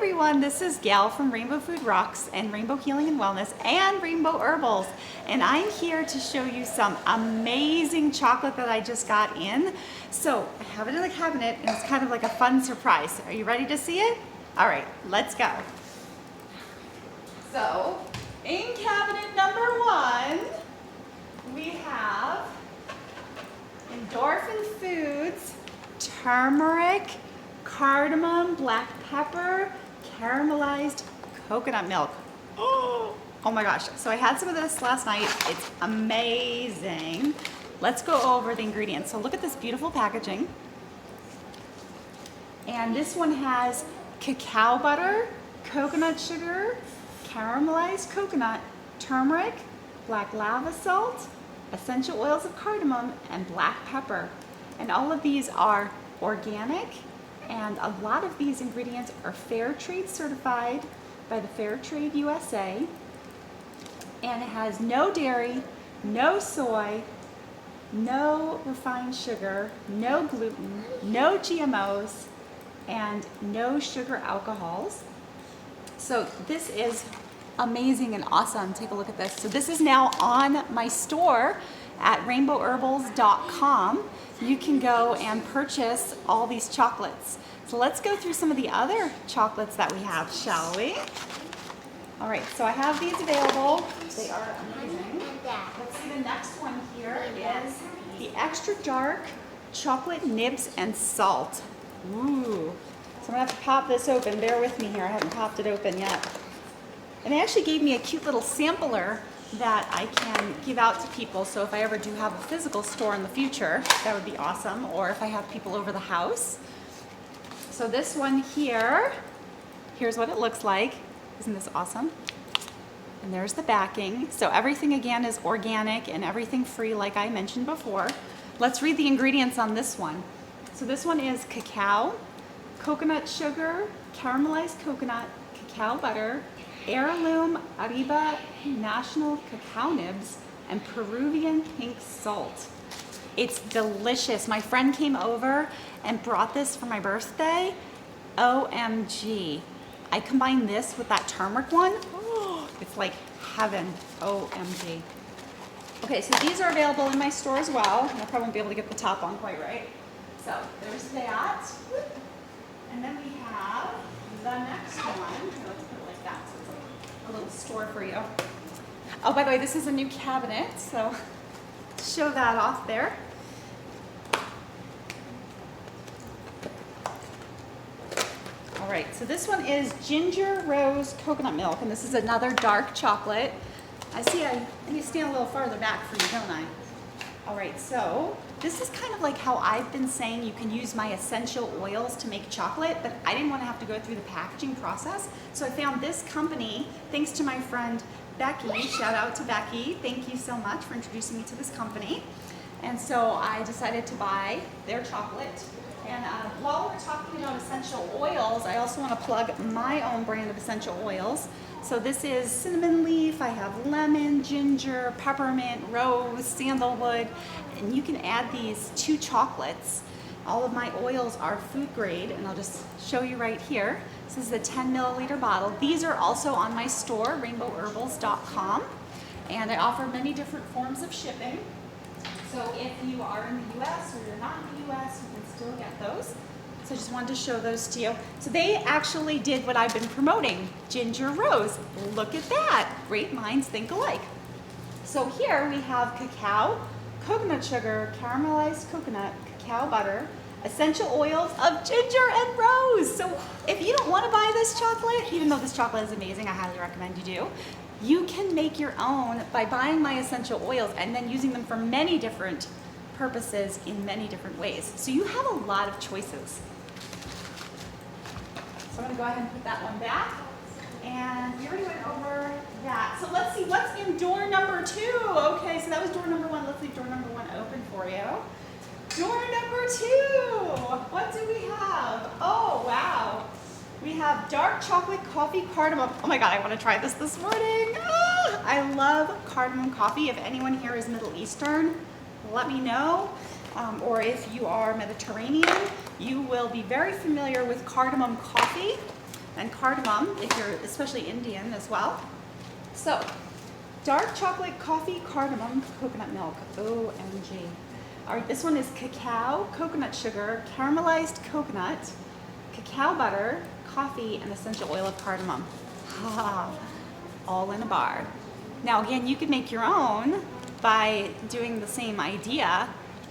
everyone, this is Gal from Rainbow Food Rocks and Rainbow Healing and Wellness and Rainbow Herbals, and I'm here to show you some amazing chocolate that I just got in. So I have it in the cabinet and it's kind of like a fun surprise. Are you ready to see it? All right, let's go. So in cabinet number one, we have Endorfin Foods, turmeric, cardamom, black pepper, caramelized coconut milk. Oh my gosh. So I had some of this last night. It's amazing. Let's go over the ingredients. So look at this beautiful packaging. And this one has cacao butter, coconut sugar, caramelized coconut, turmeric, black lava salt, essential oils of cardamom, and black pepper. And all of these are organic, and a lot of these ingredients are fair trade certified by the Fair Trade USA, and it has no dairy, no soy, no refined sugar, no gluten, no GMOs, and no sugar alcohols. So this is amazing and awesome. Take a look at this. So this is now on my store at rainbowherbals.com. You can go and purchase all these chocolates. So let's go through some of the other chocolates that we have, shall we? All right, so I have these available. They are amazing. Let's see, the next one here is the extra dark chocolate nibs and salt. Ooh, so I'm gonna have to pop this open. Bear with me here, I haven't popped it open yet. And they actually gave me a cute little sampler that I can give out to people. So if I ever do have a physical store in the future, that would be awesome. Or if I have people over the house. So this one here, here's what it looks like. Isn't this awesome? And there's the backing. So everything again is organic and everything free like I mentioned before. Let's read the ingredients on this one. So this one is cacao, coconut sugar, caramelized coconut, cacao butter, heirloom Arriba National Cacao Nibs, and Peruvian pink salt. It's delicious. My friend came over and brought this for my birthday. OMG. I combined this with that turmeric one. Oh, it's like heaven. OMG. Okay, so these are available in my store as well. I probably won't be able to get the top on quite right. So there's that. And then we have the next one. Here, let's put it like that so it's like a little store for you. Oh, by the way, this is a new cabinet, so show that off there. All right, so this one is ginger rose coconut milk, and this is another dark chocolate. I see I need to stand a little farther back for you, don't I? All right, so this is kind of like how I've been saying you can use my essential oils to make chocolate, but I didn't want to have to go through the packaging process. So I found this company, thanks to my friend Becky. Shout out to Becky. Thank you so much for introducing me to this company. And so I decided to buy their chocolate. And while we're talking about essential oils, I also want to plug my own brand of essential oils. So this is cinnamon leaf, I have lemon, ginger, peppermint, rose, sandalwood, and you can add these to chocolates. All of my oils are food grade, and I'll just show you right here. This is a 10 milliliter bottle. These are also on my store, rainbowherbals.com, and I offer many different forms of shipping. So if you are in the US or you're not in the US, you can still get those. So I just wanted to show those to you. So they actually did what I've been promoting, ginger rose. Look at that, great minds think alike. So here we have cacao, coconut sugar, caramelized coconut, cacao butter, essential oils of ginger and rose. So if you don't want to buy this chocolate, even though this chocolate is amazing, I highly recommend you do, you can make your own by buying my essential oils and then using them for many different purposes in many different ways. So you have a lot of choices. So I'm going to go ahead and put that one back. And we already went over that. So let's see what's in door number 2. Okay, so that was door number 1. Let's leave door number 1 open for you. Door number 2. What do we have? Oh, wow. We have dark chocolate coffee cardamom. Oh my God, I want to try this morning. Ah, I love cardamom coffee. If anyone here is Middle Eastern, let me know. Or if you are Mediterranean, you will be very familiar with cardamom coffee. and cardamom, if you're especially Indian as well. So, dark chocolate, coffee, cardamom, coconut milk. OMG. All right, this one is cacao, coconut sugar, caramelized coconut, cacao butter, coffee, and essential oil of cardamom. All in a bar. Now again, you could make your own by doing the same idea,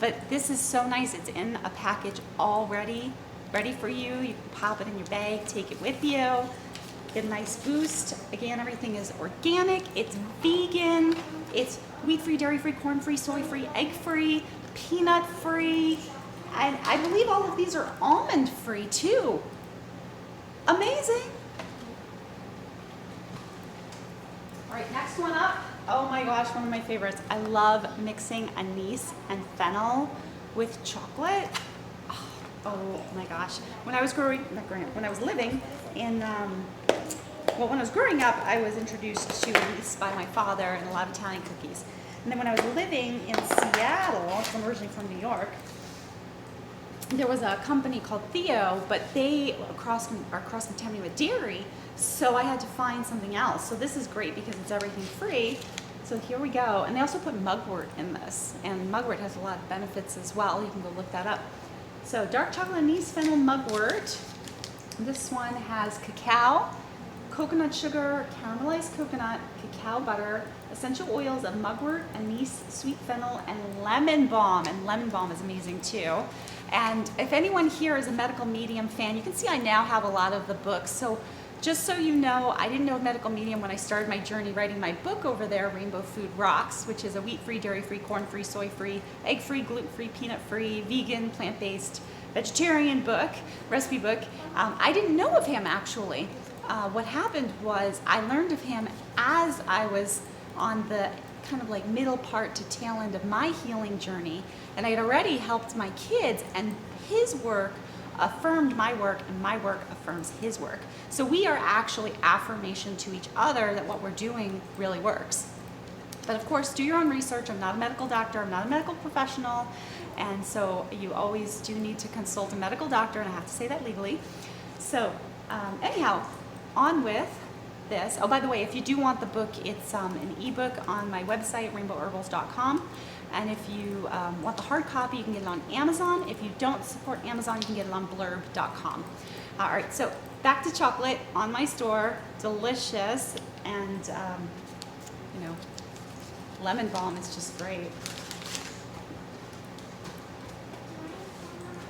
but this is so nice. It's in a package already, ready for you. You can pop it in your bag, take it with you, get a nice boost. Again, everything is organic, it's vegan, it's wheat-free, dairy-free, corn-free, soy-free, egg-free, peanut-free, and I believe all of these are almond-free too. Amazing. All right, next one up. Oh my gosh, one of my favorites. I love mixing anise and fennel with chocolate. Oh my gosh. When I was when I was living in, well, when I was growing up, I was introduced to anise by my father and a lot of Italian cookies. And then when I was living in Seattle, I'm originally from New York, there was a company called Theo, but they are cross-contaminated with dairy, so I had to find something else. So this is great because it's everything free. So here we go. And they also put mugwort in this, and mugwort has a lot of benefits as well. You can go look that up. So dark chocolate anise fennel mugwort. This one has cacao, coconut sugar, caramelized coconut, cacao butter, essential oils of mugwort, anise, sweet fennel, and lemon balm. And lemon balm is amazing too. And if anyone here is a medical medium fan, you can see I now have a lot of the books. So just so you know, I didn't know medical medium when I started my journey writing my book over there, Rainbow Food Rocks, which is a wheat-free, dairy-free, corn-free, soy-free, egg-free, gluten-free, peanut-free, vegan, plant-based, vegetarian book, recipe book. I didn't know of him actually. What happened was I learned of him as I was on the kind of like middle part to tail end of my healing journey, and I had already helped my kids, and his work affirmed my work and my work affirms his work. So we are actually affirmation to each other that what we're doing really works. But of course, do your own research. I'm not a medical doctor, I'm not a medical professional, and so you always do need to consult a medical doctor, and I have to say that legally. So anyhow, on with this. Oh, by the way, if you do want the book, it's an ebook on my website, rainbowherbals.com. And if you want the hard copy, you can get it on Amazon. If you don't support Amazon, you can get it on blurb.com. All right, so back to chocolate on my store. Delicious. And, you know, lemon balm is just great.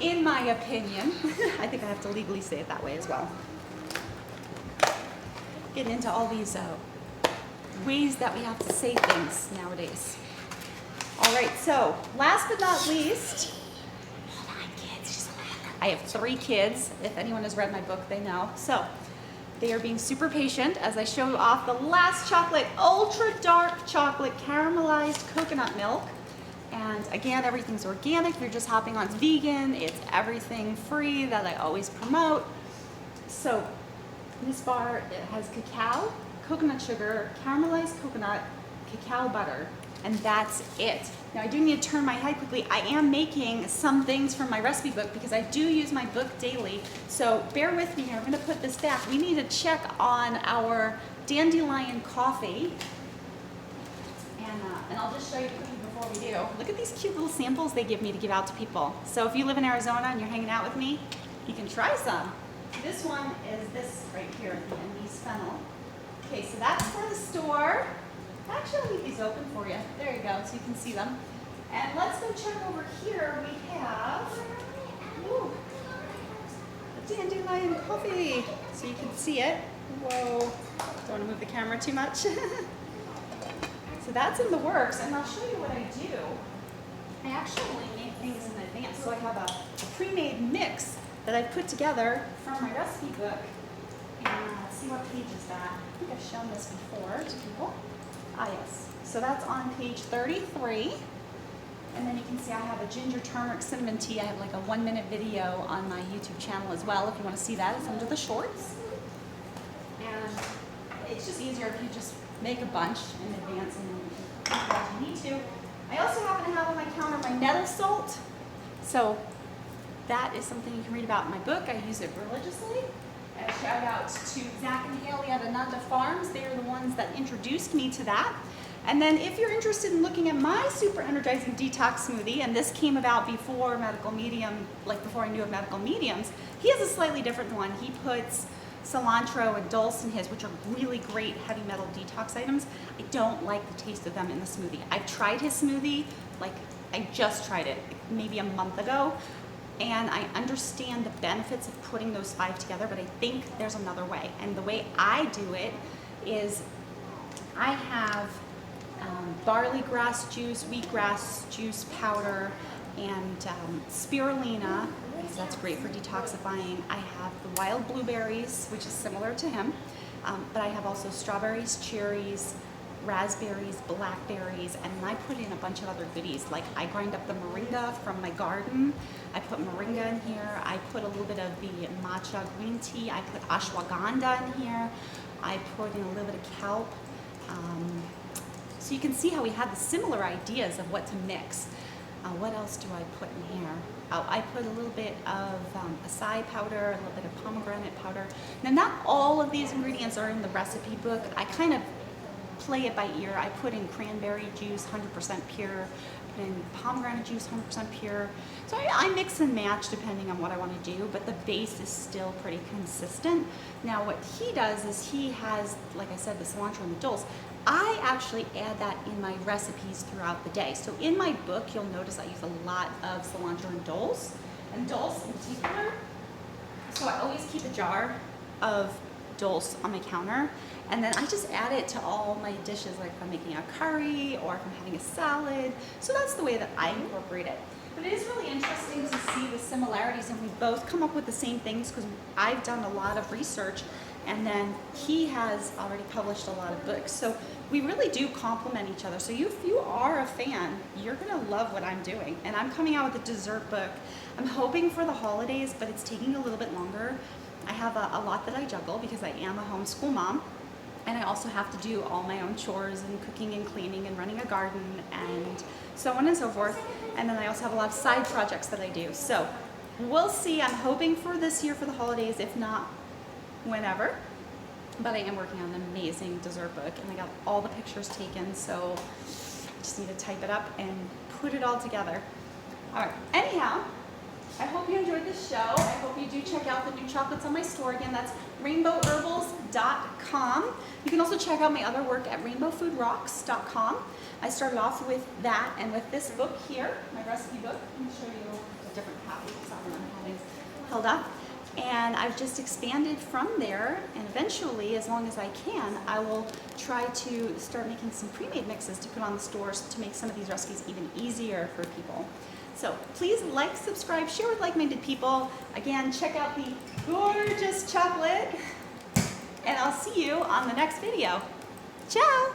In my opinion, I think I have to legally say it that way as well. Getting into all these ways that we have to say things nowadays. All right, so last but not least, hold on, kids, I have 3 kids. If anyone has read my book, they know. So they are being super patient as I show off the last chocolate, ultra dark chocolate caramelized coconut milk. And again, everything's organic. If you're just hopping on, it's vegan. It's everything free that I always promote. So this bar, it has cacao, coconut sugar, caramelized coconut, cacao butter, and that's it. Now I do need to turn my head quickly. I am making some things from my recipe book because I do use my book daily. So bear with me here, I'm gonna put this back. We need to check on our dandelion coffee. And I'll just show you quickly before we do. Look at these cute little samples they give me to give out to people. So if you live in Arizona and you're hanging out with me, you can try some. This one is this right here, the anise fennel. Okay, so that's for the store. Actually, I'll leave these open for you. There you go, so you can see them. And let's go check over here. We have ooh, the dandelion coffee, so you can see it. Whoa, don't want to move the camera too much. So that's in the works, and I'll show you what I do. I actually make things in advance, so I have a pre-made mix that I've put together from my recipe book. And let's see what page is that. I think I've shown this before to people. Ah, yes. So that's on page 33. And then you can see I have a ginger turmeric cinnamon tea. I have like a 1-minute video on my YouTube channel as well. If you want to see that, it's under the shorts. And it's just easier if you just make a bunch in advance and then you can do what you need to. I also happen to have on my counter my nettle salt. So that is something you can read about in my book. I use it religiously. I out to Zach and Haley at Ananda Farms. They are the ones that introduced me to that. And then if you're interested in looking at my super energizing detox smoothie, and this came about before medical medium, like before I knew of medical mediums, he has a slightly different one. He puts cilantro and dulse in his, which are really great heavy metal detox items. I don't like the taste of them in the smoothie. I've tried his smoothie, like I just tried it maybe a month ago, and I understand the benefits of putting those 5 together, but I think there's another way. And the way I do it is I have barley grass juice, wheatgrass juice powder, and spirulina, because that's great for detoxifying. I have the wild blueberries, which is similar to him, but I have also strawberries, cherries, raspberries, blackberries, and then I put in a bunch of other goodies. Like I grind up the moringa from my garden. I put moringa in here. I put a little bit of the matcha green tea. I put ashwagandha in here. I put in a little bit of kelp. So you can see how we had the similar ideas of what to mix. What else do I put in here? Oh, I put a little bit of acai powder, a little bit of pomegranate powder. Now, not all of these ingredients are in the recipe book. I kind of play it by ear. I put in cranberry juice, 100% pure, put in pomegranate juice, 100% pure. So I mix and match depending on what I want to do, but the base is still pretty consistent. Now, what he does is he has, like I said, the cilantro and the dulse. I actually add that in my recipes throughout the day. So in my book, you'll notice I use a lot of cilantro and dulse in particular. So I always keep a jar of dulse on my counter, and then I just add it to all my dishes, like if I'm making a curry or if I'm having a salad. So that's the way that I incorporate it. But it is really interesting to see the similarities, and we both come up with the same things because I've done a lot of research, and then he has already published a lot of books. So we really do complement each other. So if you are a fan, you're gonna love what I'm doing. And I'm coming out with a dessert book. I'm hoping for the holidays, but it's taking a little bit longer. I have a lot that I juggle because I am a homeschool mom, and I also have to do all my own chores and cooking and cleaning and running a garden and so on and so forth. And then I also have a lot of side projects that I do. So we'll see. I'm hoping for this year for the holidays, if not whenever. But I am working on an amazing dessert book, and I got all the pictures taken, so I just need to type it up and put it all together. All right, anyhow, I hope you enjoyed this show. I hope you do check out the new chocolates on my store. Again, that's rainbowherbals.com. You can also check out my other work at rainbowfoodrocks.com. I started off with that and with this book here, my recipe book. Let me show you a different copy because that one I'm having held up. And I've just expanded from there, and eventually, as long as I can, I will try to start making some pre-made mixes to put on the stores to make some of these recipes even easier for people. So please like, subscribe, share with like-minded people. Again, check out the gorgeous chocolate, and I'll see you on the next video. Ciao!